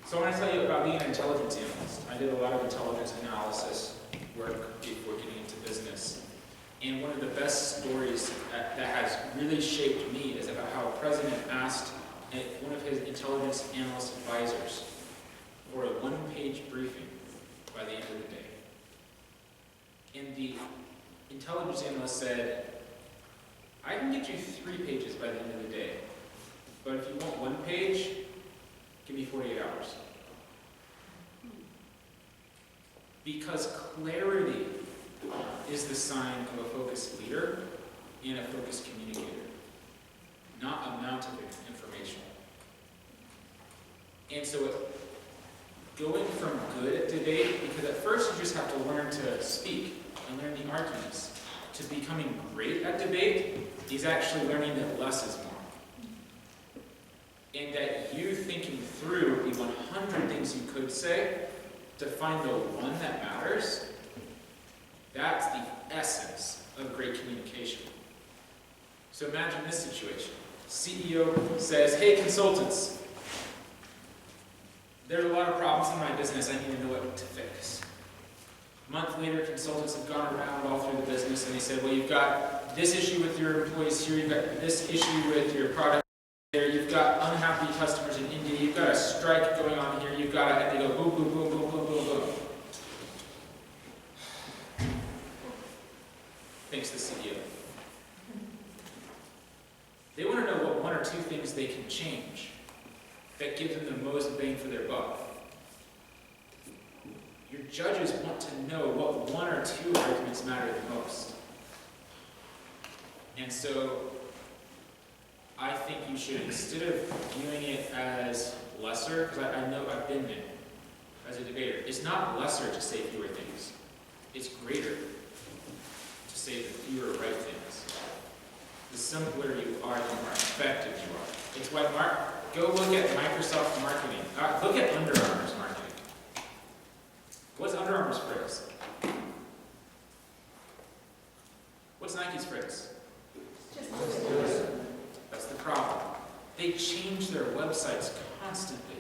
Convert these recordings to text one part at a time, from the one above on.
So I want to tell you about being an intelligence analyst. I did a lot of intelligence analysis work before getting into business. And one of the best stories that has really shaped me is about how a president asked one of his intelligence analyst advisors for a one-page briefing by the end of the day. And the intelligence analyst said, I can get you 3 pages by the end of the day, but if you want 1 page, give me 48 hours. Because clarity is the sign of a focused leader and a focused communicator, not amount of information. And so going from good at debate, because at first you just have to learn to speak and learn the arguments, to becoming great at debate is actually learning that less is more. And that you thinking through the 100 things you could say to find the one that matters, that's the essence of great communication. So imagine this situation. CEO says, hey consultants, there's a lot of problems in my business, I need to know what to fix. A month later, consultants have gone around all through the business and they said, well, you've got this issue with your employees here, you've got this issue with your product there, you've got unhappy customers in India, you've got a strike going on here, you've got and they go boom, boom, boom, boom, boom, boom, boom. Thanks to the CEO. They want to know what 1 or 2 things they can change that give them the most bang for their buck. Your judges want to know what 1 or 2 arguments matter the most. And so I think you should, instead of viewing it as lesser, because I know I've been there as a debater, it's not lesser to say fewer things. It's greater to say the fewer right things. The simpler you are, the more effective you are. It's why go look at Microsoft marketing. Look at Under Armour's marketing. What's Under Armour's phrase? What's Nike's phrase? Just do it. That's the problem. They change their websites constantly.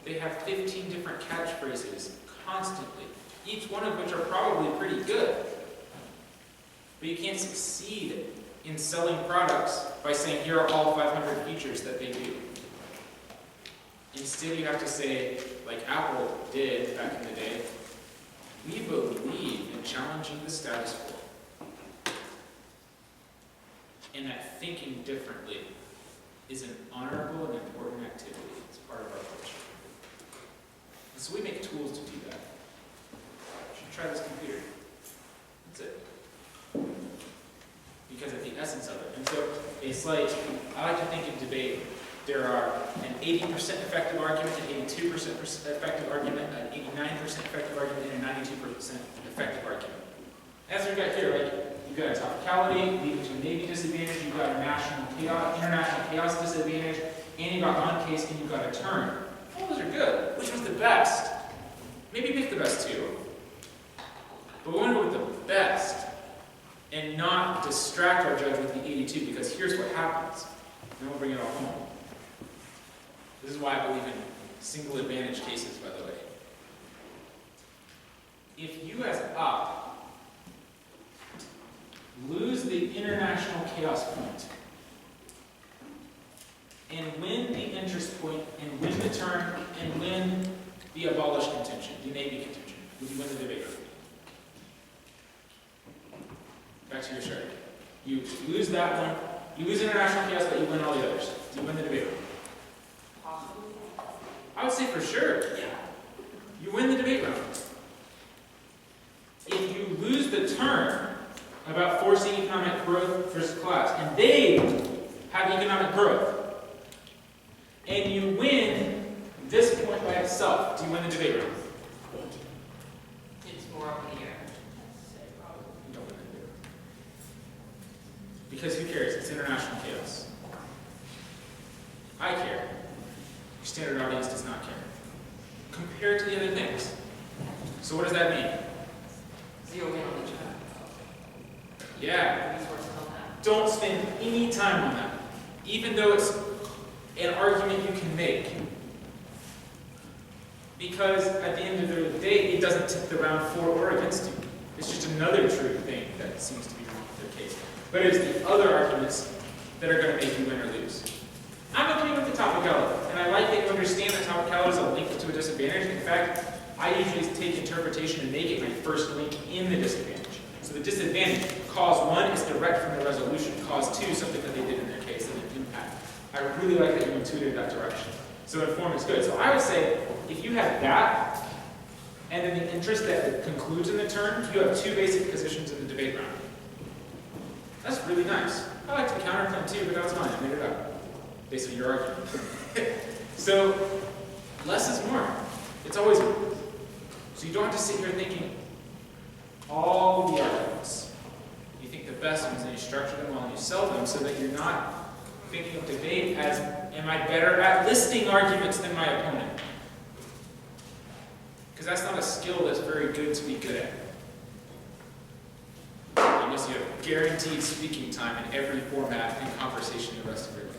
They have 15 different catchphrases constantly, each one of which are probably pretty good. But you can't succeed in selling products by saying, here are all 500 features that they do. Instead, you have to say, like Apple did back in the day, we believe in challenging the status quo. And that thinking differently is an honorable and important activity. It's part of our culture. And so we make tools to do that. You should try this computer. That's it. Because of the essence of it. And so it's like, I like to think in debate, there are an 80% effective argument, an 82% effective argument, an 89% effective argument, and a 92% effective argument. That's what we've got here, like, you've got a topicality leading to a Navy disadvantage, you've got a international chaos disadvantage, and you've got on-case, and you've got a turn. All those are good. Which one's the best? Maybe pick the best 2. But we want to go with the best and not distract our judge with the 82, because here's what happens. Then we'll bring it all home. This is why I believe in single advantage cases, by the way. If you as up lose the international chaos point and win the interest point and win the turn and win the abolished contention, the Navy contention, would you win the debate? Back to your chart. You lose that one, you lose international chaos, but you win all the others. Do you win the debate? I would say for sure, yeah. You win the debate round. If you lose the turn about forcing economic growth versus collapse, and they have economic growth, and you win this point by itself, do you win the debate round? It's more up in the air. You don't win the debate round. Because who cares? It's international chaos. I care. Your standard audience does not care. Compared to the other things. So what does that mean? Zero in on each other. Yeah. Resources on that. Don't spend any time on that. Even though it's an argument you can make. Because at the end of the day, it doesn't tip the round for or against you. It's just another true thing that seems to be wrong with their case. But it's the other arguments that are going to make you win or lose. I'm okay with the topicality, and I like that you understand that topicality is a link to a disadvantage. In fact, I usually take interpretation and make it my first link in the disadvantage. So the disadvantage, cause 1 is direct from the resolution. Cause 2, something that they did in their case and an impact. I really like that you intuited that direction. So inform is good. So I would say, if you have that, and then the interest that concludes in the term, you have 2 basic positions in the debate round. That's really nice. I like to counterclaim too, but that's fine. I made it up based on your argument. So less is more. It's always more. So you don't have to sit here thinking all the arguments. You think the best ones, and you structure them well, and you sell them so that you're not thinking of debate as, am I better at listing arguments than my opponent? Because that's not a skill that's very good to be good at. Unless you have guaranteed speaking time in every format and conversation the rest of your life.